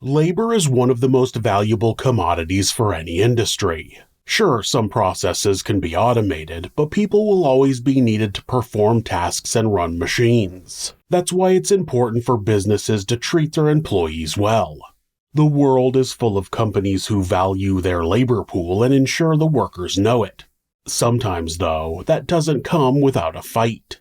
Labor is one of the most valuable commodities for any industry. Sure, some processes can be automated, but people will always be needed to perform tasks and run machines. That's why it's important for businesses to treat their employees well. The world is full of companies who value their labor pool and ensure the workers know it. Sometimes, though, that doesn't come without a fight.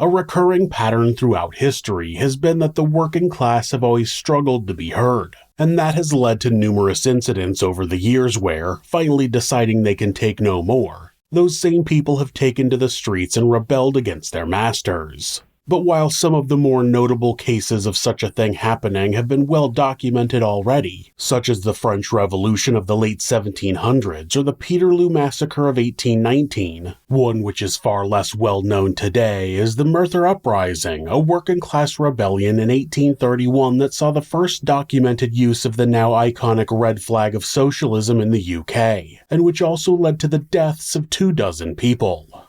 A recurring pattern throughout history has been that the working class have always struggled to be heard, and that has led to numerous incidents over the years where, finally deciding they can take no more, those same people have taken to the streets and rebelled against their masters. But while some of the more notable cases of such a thing happening have been well documented already, such as the French Revolution of the late 1700s or the Peterloo Massacre of 1819, one which is far less well known today is the Merthyr Uprising, a working-class rebellion in 1831 that saw the first documented use of the now iconic red flag of socialism in the UK, and which also led to the deaths of 24 people.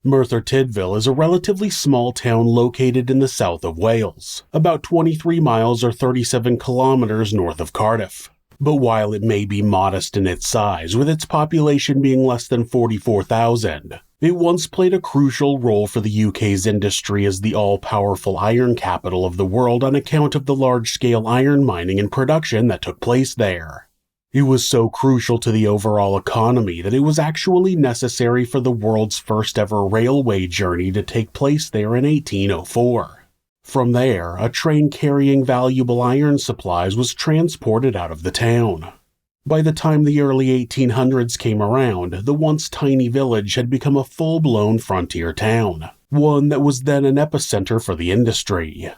Merthyr Tydfil is a relatively small town located in the south of Wales, about 23 miles or 37 kilometers north of Cardiff. But while it may be modest in its size, with its population being less than 44,000, it once played a crucial role for the UK's industry as the all-powerful iron capital of the world on account of the large-scale iron mining and production that took place there. It was so crucial to the overall economy that it was actually necessary for the world's first ever railway journey to take place there in 1804. From there, a train carrying valuable iron supplies was transported out of the town. By the time the early 1800s came around, the once tiny village had become a full-blown frontier town, one that was then an epicenter for the industry.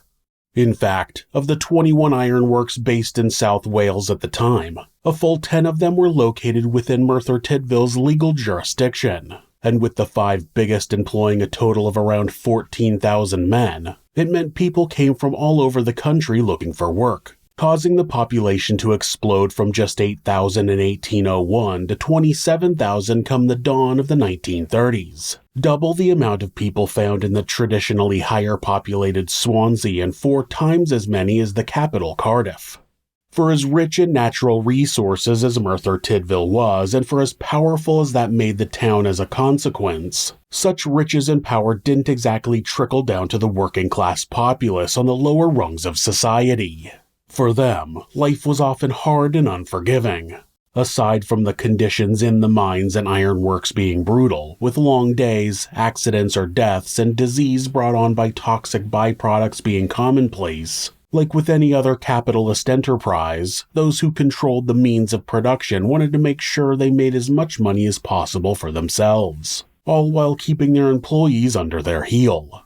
In fact, of the 21 ironworks based in South Wales at the time, a full 10 of them were located within Merthyr Tydfil's legal jurisdiction, and with the 5 biggest employing a total of around 14,000 men, it meant people came from all over the country looking for work, causing the population to explode from just 8,000 in 1801 to 27,000 come the dawn of the 1930s. Double the amount of people found in the traditionally higher populated Swansea and 4 times as many as the capital Cardiff. For as rich in natural resources as Merthyr Tydfil was, and for as powerful as that made the town as a consequence, such riches and power didn't exactly trickle down to the working class populace on the lower rungs of society. For them, life was often hard and unforgiving. Aside from the conditions in the mines and ironworks being brutal, with long days, accidents or deaths, and disease brought on by toxic byproducts being commonplace, like with any other capitalist enterprise, those who controlled the means of production wanted to make sure they made as much money as possible for themselves, all while keeping their employees under their heel.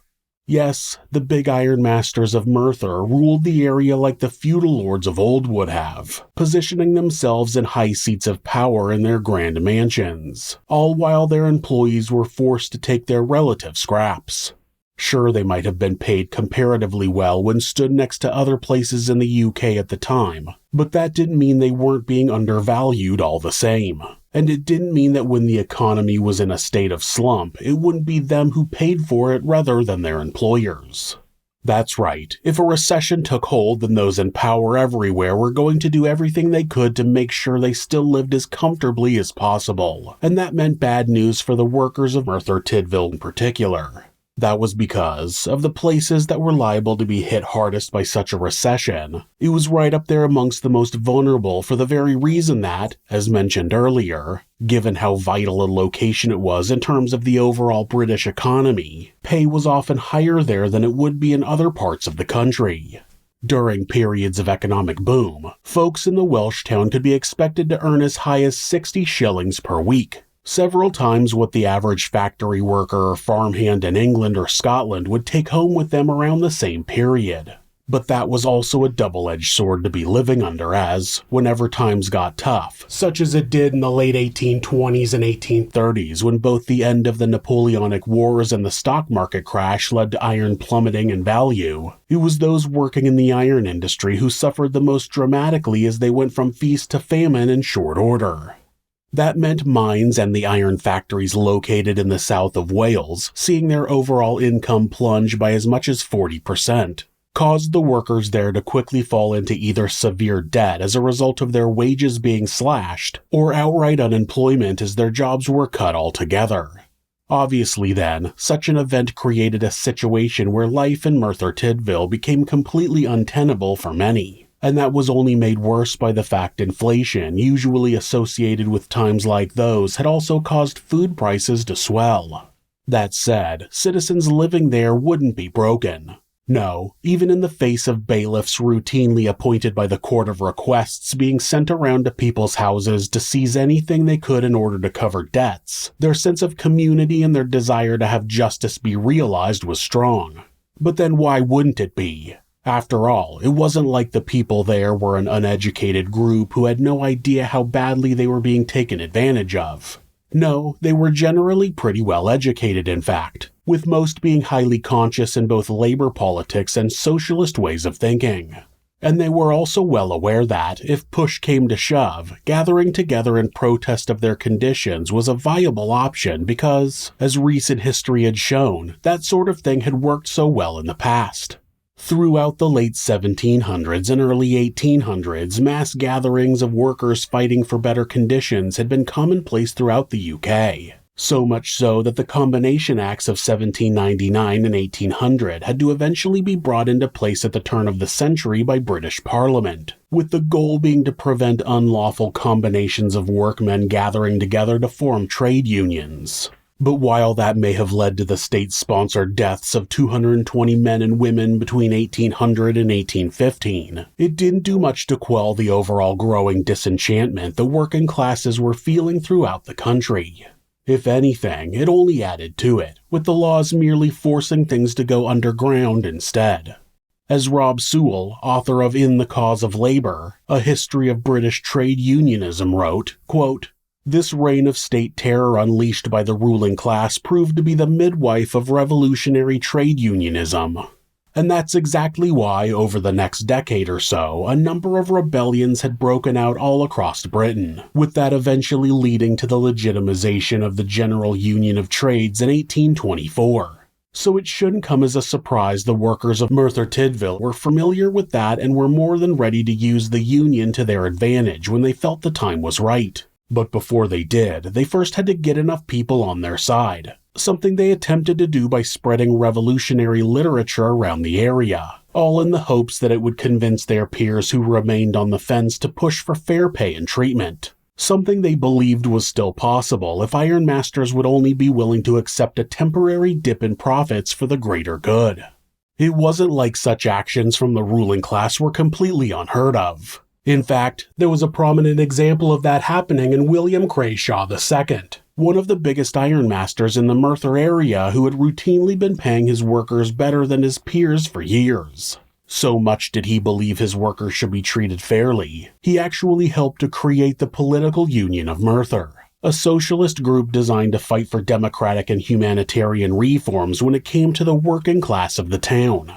Yes, the big iron masters of Merthyr ruled the area like the feudal lords of old would have, positioning themselves in high seats of power in their grand mansions, all while their employees were forced to take their relative scraps. Sure, they might have been paid comparatively well when stood next to other places in the UK at the time, but that didn't mean they weren't being undervalued all the same. And it didn't mean that when the economy was in a state of slump, it wouldn't be them who paid for it rather than their employers. That's right, if a recession took hold, then those in power everywhere were going to do everything they could to make sure they still lived as comfortably as possible, and that meant bad news for the workers of Merthyr Tydfil in particular. That was because, of the places that were liable to be hit hardest by such a recession, it was right up there amongst the most vulnerable for the very reason that, as mentioned earlier, given how vital a location it was in terms of the overall British economy, pay was often higher there than it would be in other parts of the country. During periods of economic boom, folks in the Welsh town could be expected to earn as high as 60 shillings per week, several times what the average factory worker or farmhand in England or Scotland would take home with them around the same period. But that was also a double-edged sword to be living under as, whenever times got tough, such as it did in the late 1820s and 1830s when both the end of the Napoleonic Wars and the stock market crash led to iron plummeting in value, it was those working in the iron industry who suffered the most dramatically as they went from feast to famine in short order. That meant mines and the iron factories located in the south of Wales, seeing their overall income plunge by as much as 40%. Caused the workers there to quickly fall into either severe debt as a result of their wages being slashed, or outright unemployment as their jobs were cut altogether. Obviously then, such an event created a situation where life in Merthyr Tydfil became completely untenable for many, and that was only made worse by the fact inflation, usually associated with times like those, had also caused food prices to swell. That said, citizens living there wouldn't be broken. No, even in the face of bailiffs routinely appointed by the Court of Requests being sent around to people's houses to seize anything they could in order to cover debts, their sense of community and their desire to have justice be realized was strong. But then why wouldn't it be? After all, it wasn't like the people there were an uneducated group who had no idea how badly they were being taken advantage of. No, they were generally pretty well educated, in fact, with most being highly conscious in both labor politics and socialist ways of thinking. And they were also well aware that, if push came to shove, gathering together in protest of their conditions was a viable option because, as recent history had shown, that sort of thing had worked so well in the past. Throughout the late 1700s and early 1800s, mass gatherings of workers fighting for better conditions had been commonplace throughout the UK. So much so that the Combination Acts of 1799 and 1800 had to eventually be brought into place at the turn of the century by British Parliament, with the goal being to prevent unlawful combinations of workmen gathering together to form trade unions. But while that may have led to the state-sponsored deaths of 220 men and women between 1800 and 1815, it didn't do much to quell the overall growing disenchantment the working classes were feeling throughout the country. If anything, it only added to it, with the laws merely forcing things to go underground instead. As Rob Sewell, author of In the Cause of Labor, A History of British Trade Unionism, wrote, quote, "This reign of state terror unleashed by the ruling class proved to be the midwife of revolutionary trade unionism." And that's exactly why, over the next decade or so, a number of rebellions had broken out all across Britain, with that eventually leading to the legitimization of the General Union of Trades in 1824. So it shouldn't come as a surprise the workers of Merthyr Tydfil were familiar with that and were more than ready to use the union to their advantage when they felt the time was right. But before they did, they first had to get enough people on their side, something they attempted to do by spreading revolutionary literature around the area, all in the hopes that it would convince their peers who remained on the fence to push for fair pay and treatment, something they believed was still possible if ironmasters would only be willing to accept a temporary dip in profits for the greater good. It wasn't like such actions from the ruling class were completely unheard of. In fact, there was a prominent example of that happening in William Crashaw II, one of the biggest ironmasters in the Merthyr area who had routinely been paying his workers better than his peers for years. So much did he believe his workers should be treated fairly, he actually helped to create the Political Union of Merthyr, a socialist group designed to fight for democratic and humanitarian reforms when it came to the working class of the town.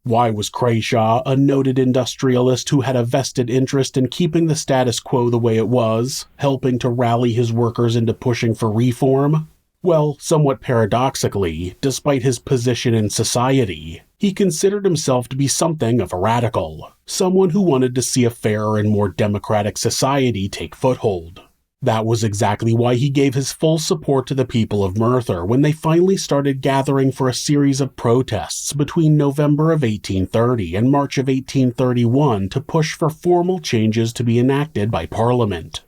Why was Crashaw, a noted industrialist who had a vested interest in keeping the status quo the way it was, helping to rally his workers into pushing for reform? Well, somewhat paradoxically, despite his position in society, he considered himself to be something of a radical, someone who wanted to see a fairer and more democratic society take foothold. That was exactly why he gave his full support to the people of Merthyr when they finally started gathering for a series of protests between November of 1830 and March of 1831 to push for formal changes to be enacted by Parliament.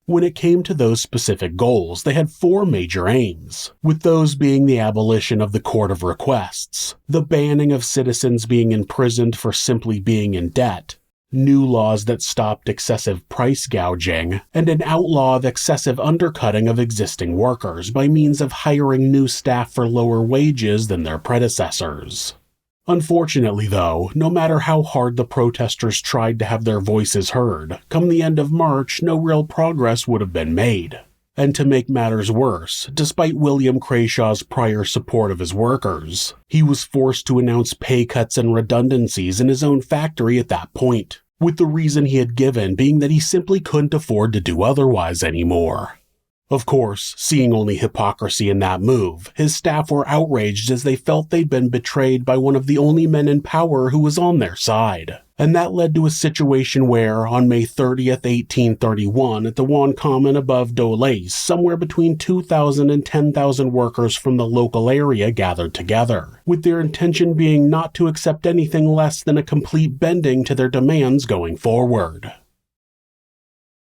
When it came to those specific goals, they had four major aims, with those being the abolition of the Court of Requests, the banning of citizens being imprisoned for simply being in debt, new laws that stopped excessive price gouging, and an outlaw of excessive undercutting of existing workers by means of hiring new staff for lower wages than their predecessors. Unfortunately, though, no matter how hard the protesters tried to have their voices heard, come the end of March, no real progress would have been made. And to make matters worse, despite William Crashaw's prior support of his workers, he was forced to announce pay cuts and redundancies in his own factory at that point, with the reason he had given being that he simply couldn't afford to do otherwise anymore. Of course, seeing only hypocrisy in that move, his staff were outraged as they felt they'd been betrayed by one of the only men in power who was on their side. And that led to a situation where, on May 30th, 1831, at the Wan Common above Dole, somewhere between 2,000 and 10,000 workers from the local area gathered together, with their intention being not to accept anything less than a complete bending to their demands going forward.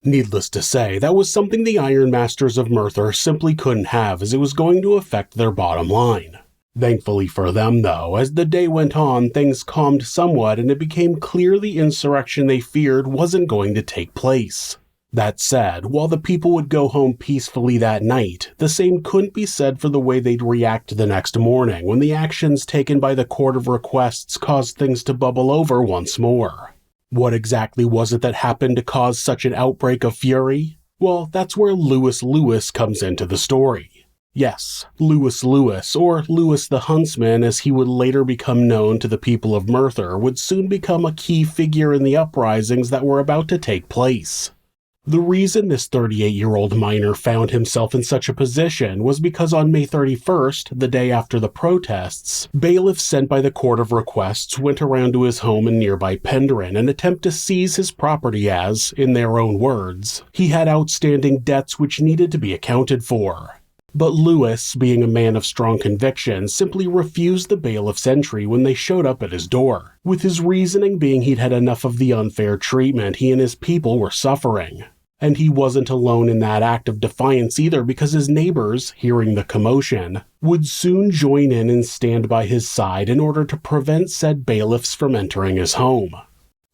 Needless to say, that was something the Ironmasters of Merthyr simply couldn't have, as it was going to affect their bottom line. Thankfully for them, though, as the day went on, things calmed somewhat and it became clear the insurrection they feared wasn't going to take place. That said, while the people would go home peacefully that night, the same couldn't be said for the way they'd react the next morning when the actions taken by the Court of Requests caused things to bubble over once more. What exactly was it that happened to cause such an outbreak of fury? Well, that's where Lewis comes into the story. Yes, Lewis, or Lewis the Huntsman as he would later become known to the people of Merthyr, would soon become a key figure in the uprisings that were about to take place. The reason this 38-year-old miner found himself in such a position was because on May 31st, the day after the protests, bailiffs sent by the Court of Requests went around to his home in nearby Penderyn and attempt to seize his property as, in their own words, he had outstanding debts which needed to be accounted for. But Lewis, being a man of strong conviction, simply refused the bailiff's entry when they showed up at his door, with his reasoning being he'd had enough of the unfair treatment he and his people were suffering. And he wasn't alone in that act of defiance either, because his neighbors, hearing the commotion, would soon join in and stand by his side in order to prevent said bailiffs from entering his home.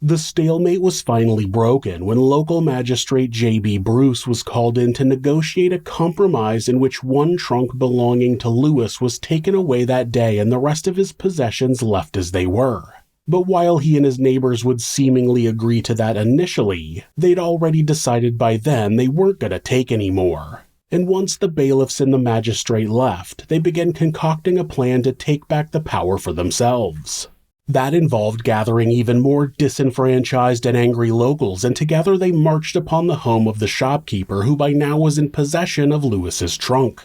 The stalemate was finally broken when local magistrate J.B. Bruce was called in to negotiate a compromise in which one trunk belonging to Lewis was taken away that day and the rest of his possessions left as they were. But while he and his neighbors would seemingly agree to that initially, they'd already decided by then they weren't going to take any more. And once the bailiffs and the magistrate left, they began concocting a plan to take back the power for themselves. That involved gathering even more disenfranchised and angry locals, and together they marched upon the home of the shopkeeper who by now was in possession of Lewis's trunk.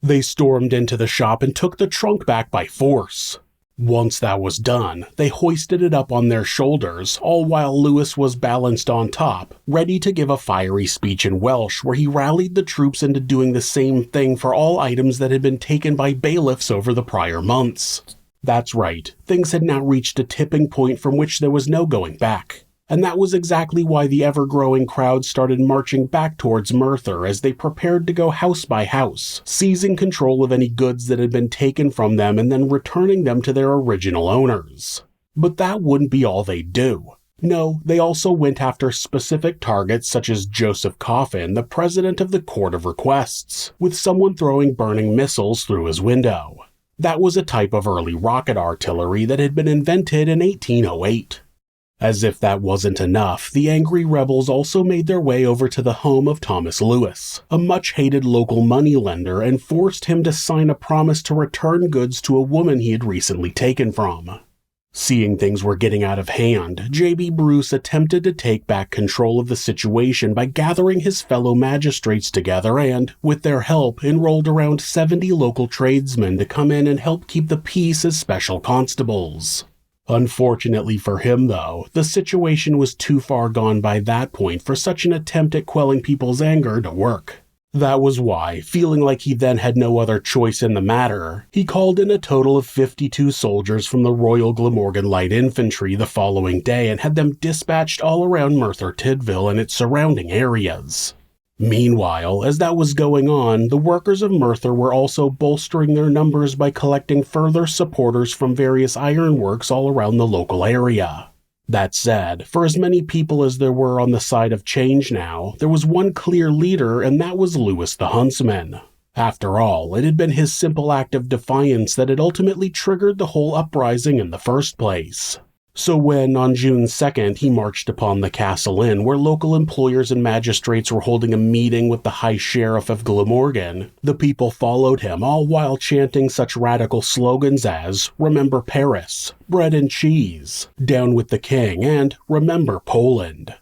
They stormed into the shop and took the trunk back by force. Once that was done, they hoisted it up on their shoulders, all while Lewis was balanced on top, ready to give a fiery speech in Welsh where he rallied the troops into doing the same thing for all items that had been taken by bailiffs over the prior months. That's right, things had now reached a tipping point from which there was no going back. And that was exactly why the ever-growing crowd started marching back towards Merthyr as they prepared to go house by house, seizing control of any goods that had been taken from them and then returning them to their original owners. But that wouldn't be all they'd do. No, they also went after specific targets such as Joseph Coffin, the president of the Court of Requests, with someone throwing burning missiles through his window. That was a type of early rocket artillery that had been invented in 1808. As if that wasn't enough, the angry rebels also made their way over to the home of Thomas Lewis, a much-hated local moneylender, and forced him to sign a promise to return goods to a woman he had recently taken from. Seeing things were getting out of hand, J.B. Bruce attempted to take back control of the situation by gathering his fellow magistrates together and, with their help, enrolled around 70 local tradesmen to come in and help keep the peace as special constables. Unfortunately for him, though, the situation was too far gone by that point for such an attempt at quelling people's anger to work. That was why, feeling like he then had no other choice in the matter, he called in a total of 52 soldiers from the Royal Glamorgan Light Infantry the following day and had them dispatched all around Merthyr Tydfil and its surrounding areas. Meanwhile, as that was going on, the workers of Merthyr were also bolstering their numbers by collecting further supporters from various ironworks all around the local area. That said, for as many people as there were on the side of change now, there was one clear leader, and that was Lewis the Huntsman. After all, it had been his simple act of defiance that had ultimately triggered the whole uprising in the first place. So when, on June 2nd, he marched upon the Castle Inn where local employers and magistrates were holding a meeting with the High Sheriff of Glamorgan, the people followed him, all while chanting such radical slogans as, "Remember Paris," "Bread and Cheese," "Down with the King," and "Remember Poland."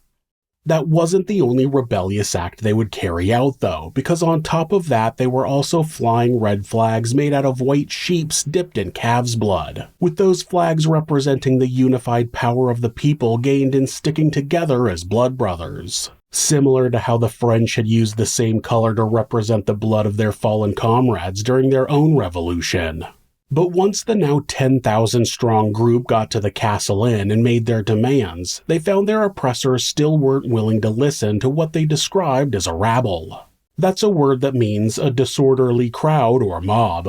That wasn't the only rebellious act they would carry out, though, because on top of that they were also flying red flags made out of white sheeps dipped in calves' blood, with those flags representing the unified power of the people gained in sticking together as blood brothers, similar to how the French had used the same color to represent the blood of their fallen comrades during their own revolution. But once the now 10,000-strong group got to the Castle Inn and made their demands, they found their oppressors still weren't willing to listen to what they described as a rabble. That's a word that means a disorderly crowd or mob.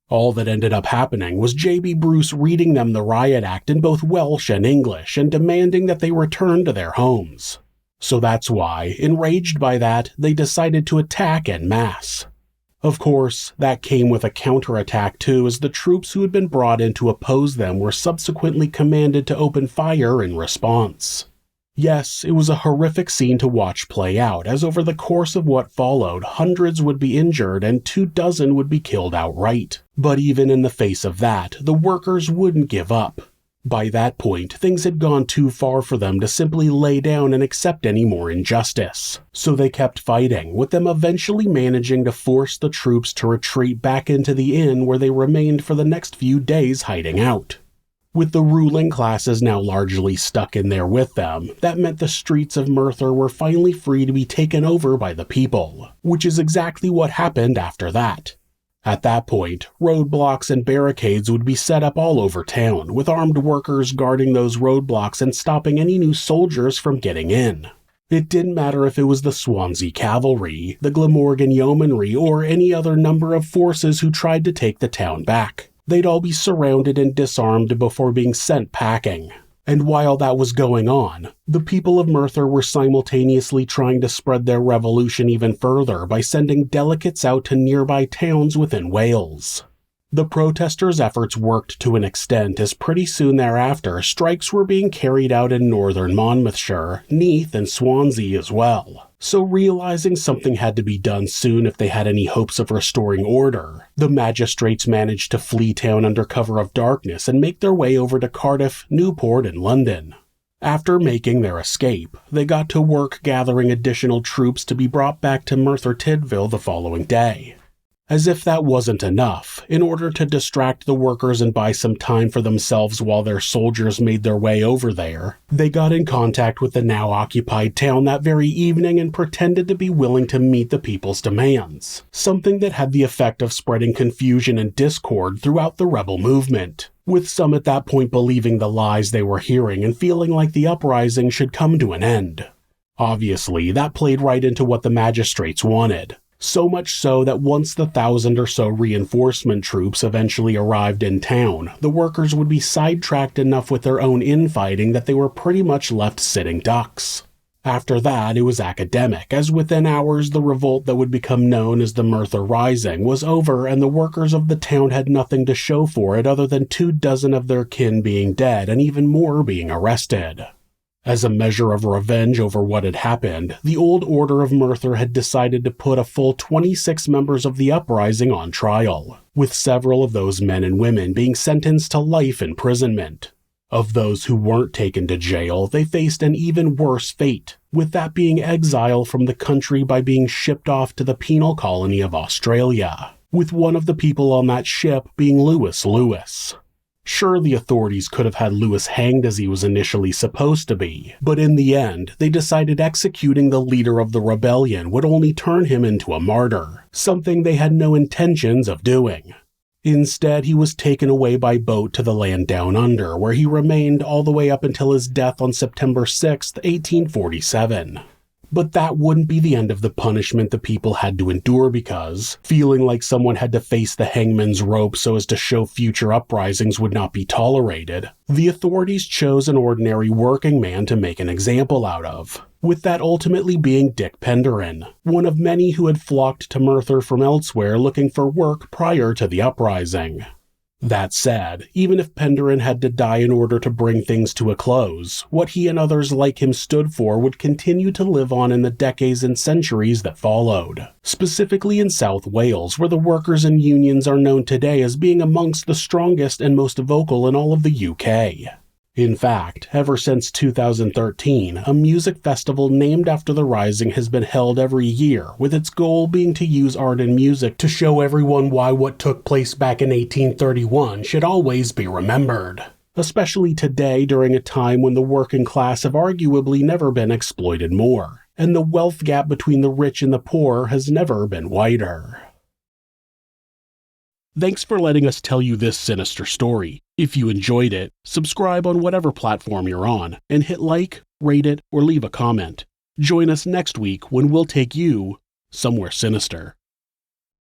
All that ended up happening was J.B. Bruce reading them the riot act in both Welsh and English and demanding that they return to their homes. So that's why, enraged by that, they decided to attack en masse. Of course, that came with a counterattack too, as the troops who had been brought in to oppose them were subsequently commanded to open fire in response. Yes, it was a horrific scene to watch play out, as over the course of what followed, hundreds would be injured and 24 would be killed outright. But even in the face of that, the workers wouldn't give up. By that point, things had gone too far for them to simply lay down and accept any more injustice. So they kept fighting, with them eventually managing to force the troops to retreat back into the inn where they remained for the next few days hiding out. With the ruling classes now largely stuck in there with them, that meant the streets of Merthyr were finally free to be taken over by the people, which is exactly what happened after that. At that point, roadblocks and barricades would be set up all over town, with armed workers guarding those roadblocks and stopping any new soldiers from getting in. It didn't matter if it was the Swansea Cavalry, the Glamorgan Yeomanry, or any other number of forces who tried to take the town back. They'd all be surrounded and disarmed before being sent packing. And while that was going on, the people of Merthyr were simultaneously trying to spread their revolution even further by sending delegates out to nearby towns within Wales. The protesters' efforts worked to an extent, as pretty soon thereafter strikes were being carried out in northern Monmouthshire, Neath, and Swansea as well. So realizing something had to be done soon if they had any hopes of restoring order, the magistrates managed to flee town under cover of darkness and make their way over to Cardiff, Newport, and London. After making their escape, they got to work gathering additional troops to be brought back to Merthyr Tydfil the following day. As if that wasn't enough, in order to distract the workers and buy some time for themselves while their soldiers made their way over there, they got in contact with the now occupied town that very evening and pretended to be willing to meet the people's demands, something that had the effect of spreading confusion and discord throughout the rebel movement, with some at that point believing the lies they were hearing and feeling like the uprising should come to an end. Obviously, that played right into what the magistrates wanted. So much so that once the 1,000 or so reinforcement troops eventually arrived in town, the workers would be sidetracked enough with their own infighting that they were pretty much left sitting ducks. After that, it was academic, as within hours the revolt that would become known as the Merthyr Rising was over and the workers of the town had nothing to show for it other than 24 of their kin being dead and even more being arrested. As a measure of revenge over what had happened, the Old Order of Merthyr had decided to put a full 26 members of the uprising on trial, with several of those men and women being sentenced to life imprisonment. Of those who weren't taken to jail, they faced an even worse fate, with that being exile from the country by being shipped off to the penal colony of Australia, with one of the people on that ship being Lewis. Sure, the authorities could have had Lewis hanged as he was initially supposed to be, but in the end, they decided executing the leader of the rebellion would only turn him into a martyr, something they had no intentions of doing. Instead, he was taken away by boat to the land down under, where he remained all the way up until his death on September 6, 1847. But that wouldn't be the end of the punishment the people had to endure because, feeling like someone had to face the hangman's rope so as to show future uprisings would not be tolerated, the authorities chose an ordinary working man to make an example out of. with that ultimately being Dick Penderin, one of many who had flocked to Merthyr from elsewhere looking for work prior to the uprising. That said, even if Penderin had to die in order to bring things to a close, what he and others like him stood for would continue to live on in the decades and centuries that followed, specifically in South Wales, where the workers and unions are known today as being amongst the strongest and most vocal in all of the UK. In fact, ever since 2013, a music festival named after the Rising has been held every year, with its goal being to use art and music to show everyone why what took place back in 1831 should always be remembered, especially today during a time when the working class have arguably never been exploited more, and the wealth gap between the rich and the poor has never been wider. Thanks for letting us tell you this sinister story. If you enjoyed it, subscribe on whatever platform you're on, and hit like, rate it, or leave a comment. Join us next week when we'll take you somewhere sinister.